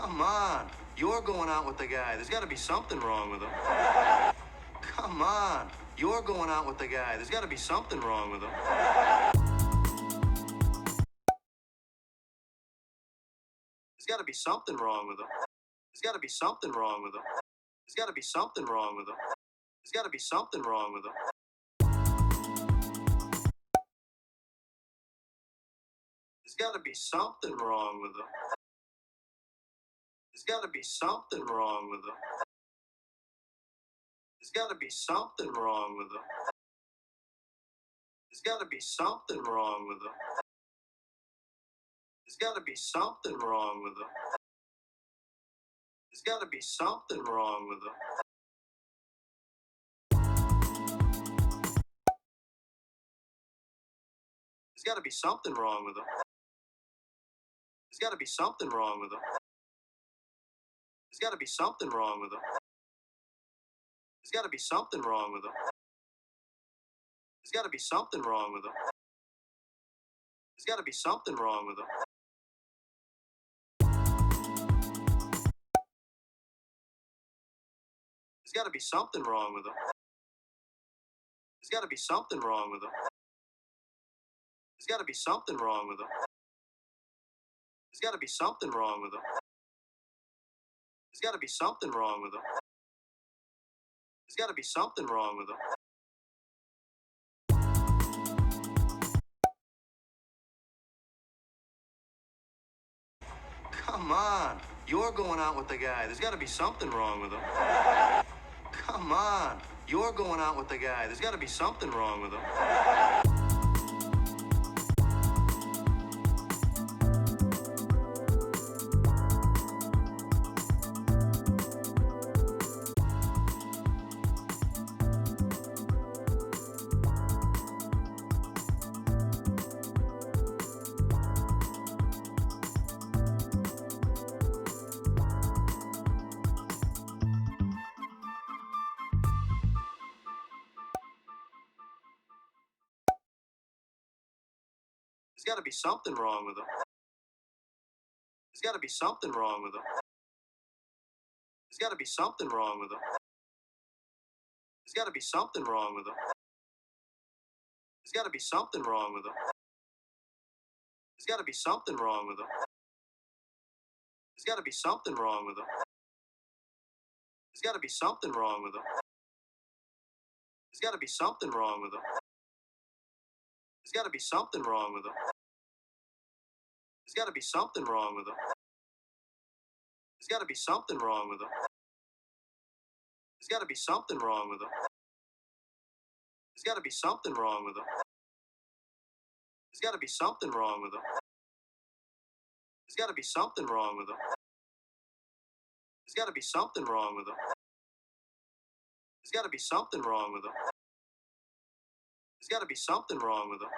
Come on, you're going out with the guy. There's got to be something wrong with him. Come on, you're going out with the guy. There's got to be something wrong with him. There's got to be something wrong with him. There's got to be something wrong with him. There's got to be something wrong with him. There's got to be something wrong with him. There's got to be something wrong with him. There's got to be something wrong with him. There's got to be something wrong with him. There's got to be something wrong with him. There's got to be something wrong with him. There's got to be something wrong with him. There's got to be something wrong with him. There's got to be something wrong with him. There's got to be something wrong with him. There's got to be something wrong with him. There's got to be something wrong with him. There's got to be something wrong with him. There's got to be something wrong with him. There's got to be something wrong with him. There's got to be something wrong with him. There's got to be something wrong with him. There's got to be something wrong with him. There's got to be something wrong with him. Come on, you're going out with the guy. There's got to be something wrong with him. Come on, you're going out with the guy. There's got to be something wrong with him. There's got to be something wrong with him. There's got to be something wrong with him. There's got to be something wrong with him. There's got to be something wrong with him. There's got to be something wrong with him. There's got to be something wrong with him. There's got to be something wrong with him. There's got to be something wrong with him. There's got to be something wrong with him. There's got to be something wrong with him. There's got to be something wrong with him. There's got to be something wrong with him. There's got to be something wrong with him. There's got to be something wrong with him. There's got to be something wrong with him. There's got to be something wrong with him. There's got to be something wrong with him. There's got to be something wrong with him. There's got to be something wrong with him.